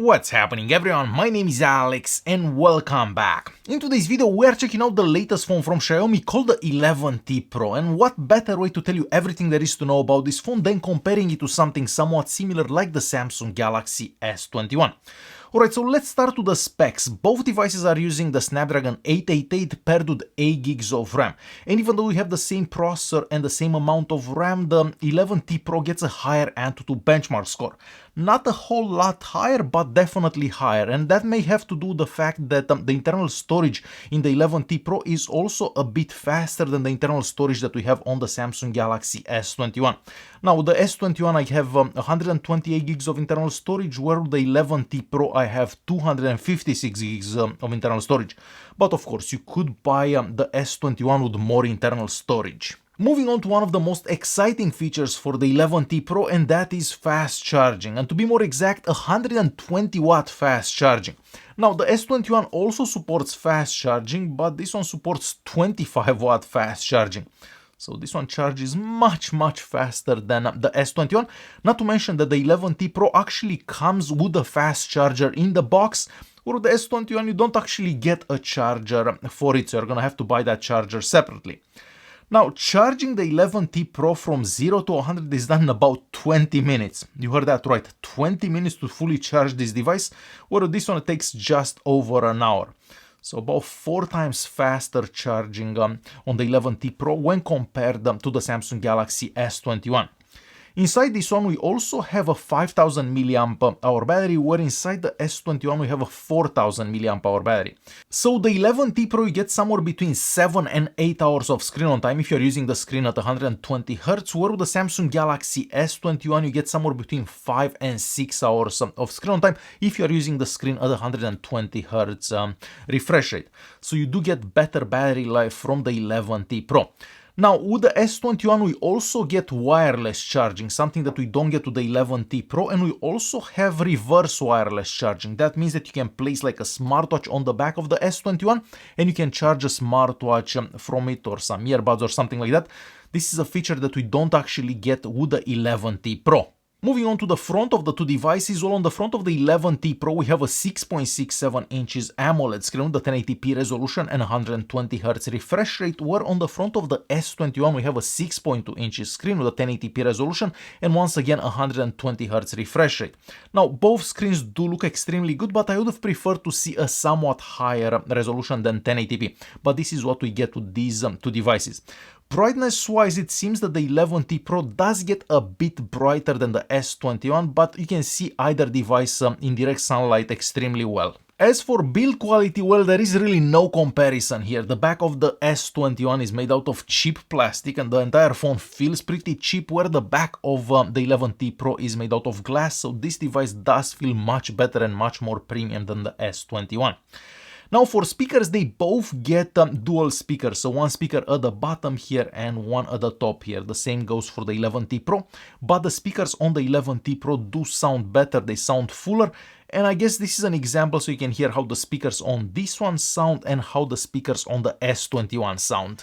What's happening everyone, my name is Alex and welcome back. In today's video we are checking out the latest phone from Xiaomi called the 11T Pro, and what better way to tell you everything there is to know about this phone than comparing it to something somewhat similar like the Samsung Galaxy S21. Alright, so let's start with the specs. Both devices are using the Snapdragon 888 paired with 8 gigs of RAM. And even though we have the same processor and the same amount of RAM, the 11T Pro gets a higher Antutu benchmark score. Not a whole lot higher, but definitely higher. And that may have to do with the fact that the internal storage in the 11T Pro is also a bit faster than the internal storage that we have on the Samsung Galaxy S21. Now, with the S21 I have 128 gigs of internal storage, where with the 11T Pro I have 256 gigs of internal storage. But of course, you could buy the S21 with more internal storage. Moving on to one of the most exciting features for the 11T Pro, and that is fast charging, and to be more exact, 120 watt fast charging. Now, the S21 also supports fast charging, but this one supports 25 watt fast charging. So this one charges much faster than the S21, not to mention that the 11T Pro actually comes with a fast charger in the box, or the S21 you don't actually get a charger for it, so you're gonna have to buy that charger separately. Now, charging the 11T Pro from 0 to 100 is done in about 20 minutes. You heard that right, 20 minutes to fully charge this device, where this one takes just over an hour. So about 4 times faster charging on the 11T Pro when compared to the Samsung Galaxy S21. Inside this one we also have a 5000 mAh battery, where inside the S21 we have a 4000 mAh battery. So the 11T Pro you get somewhere between 7 and 8 hours of screen on time if you're using the screen at 120 Hz, where with the Samsung Galaxy S21 you get somewhere between 5 and 6 hours of screen on time if you're using the screen at 120 Hz refresh rate. So you do get better battery life from the 11T Pro. Now, with the S21 we also get wireless charging, something that we don't get with the 11T Pro, and we also have reverse wireless charging. That means that you can place like a smartwatch on the back of the S21 and you can charge a smartwatch from it, or some earbuds or something like that. This is a feature that we don't actually get with the 11T Pro. Moving on to the front of the two devices, well, on the front of the 11T Pro we have a 6.67 inches AMOLED screen with the 1080p resolution and 120 Hz refresh rate, where on the front of the S21 we have a 6.2 inches screen with a 1080p resolution and once again 120 Hz refresh rate. Now, both screens do look extremely good, but I would have preferred to see a somewhat higher resolution than 1080p, but this is what we get with these two devices. Brightness wise, it seems that the 11T Pro does get a bit brighter than the S21, but you can see either device in direct sunlight extremely well. As for build quality, well, there is really no comparison here. The back of the S21 is made out of cheap plastic and the entire phone feels pretty cheap, where the back of the 11T Pro is made out of glass, so this device does feel much better and much more premium than the S21. Now, for speakers, they both get dual speakers, so one speaker at the bottom here and one at the top here. The same goes for the 11T Pro, but the speakers on the 11T Pro do sound better, they sound fuller, and I guess this is an example so you can hear how the speakers on this one sound and how the speakers on the S21 sound.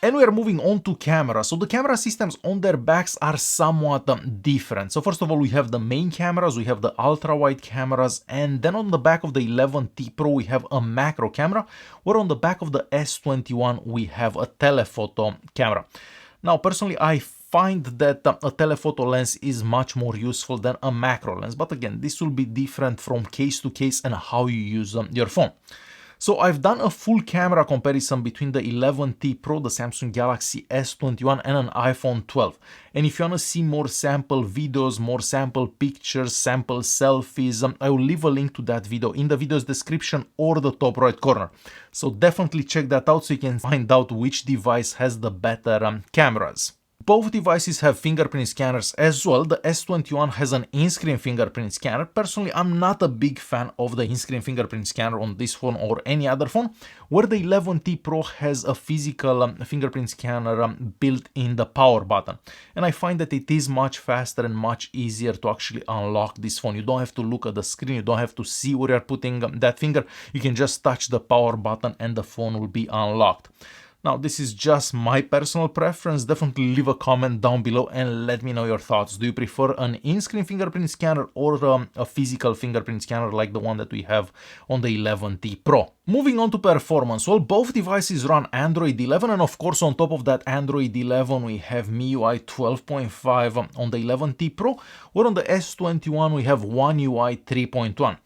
And we are moving on to camera. So the camera systems on their backs are somewhat different. So first of all, we have the main cameras, we have the ultra-wide cameras, and then on the back of the 11T Pro we have a macro camera, where on the back of the S21 we have a telephoto camera. Now, personally, I find that a telephoto lens is much more useful than a macro lens, but again, this will be different from case to case and how you use your phone. So I've done a full camera comparison between the 11T Pro, the Samsung Galaxy S21 and an iPhone 12. And if you want to see more sample videos, more sample pictures, sample selfies, I will leave a link to that video in the video's description or the top right corner. So definitely check that out so you can find out which device has the better cameras. Both devices have fingerprint scanners as well. The S21 has an in-screen fingerprint scanner. Personally, I'm not a big fan of the in-screen fingerprint scanner on this phone or any other phone, where the 11T Pro has a physical fingerprint scanner built in the power button. And I find that it is much faster and much easier to actually unlock this phone. You don't have to look at the screen, you don't have to see where you're putting that finger. You can just touch the power button and the phone will be unlocked. Now, this is just my personal preference. Definitely leave a comment down below and let me know your thoughts. Do you prefer an in-screen fingerprint scanner or a physical fingerprint scanner like the one that we have on the 11T Pro? Moving on to performance, well, both devices run Android 11, and of course on top of that Android 11 we have MIUI 12.5 on the 11T Pro, or on the S21 we have One UI 3.1.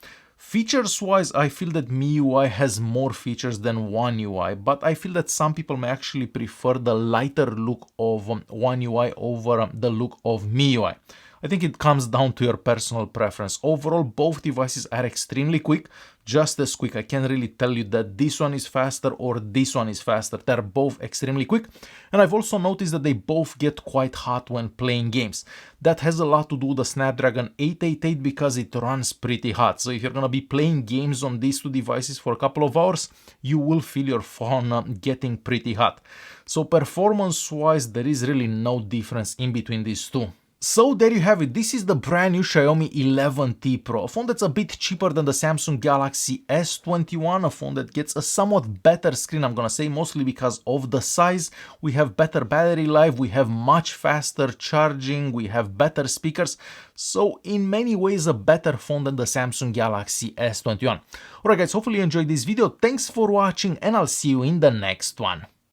Features-wise, I feel that MIUI has more features than One UI, but I feel that some people may actually prefer the lighter look of One UI over the look of MIUI. I think it comes down to your personal preference. Overall, both devices are extremely quick, just as quick. I can't really tell you that this one is faster or this one is faster. They're both extremely quick. And I've also noticed that they both get quite hot when playing games. That has a lot to do with the Snapdragon 888 because it runs pretty hot. So if you're going to be playing games on these two devices for a couple of hours, you will feel your phone getting pretty hot. So performance-wise, there is really no difference in between these two. So there you have it. This is the brand new Xiaomi 11T Pro, a phone that's a bit cheaper than the Samsung Galaxy S21, a phone that gets a somewhat better screen, I'm gonna say, mostly because of the size. We have better battery life, we have much faster charging, we have better speakers, so in many ways a better phone than the Samsung Galaxy S21. Alright guys, hopefully you enjoyed this video, thanks for watching and I'll see you in the next one.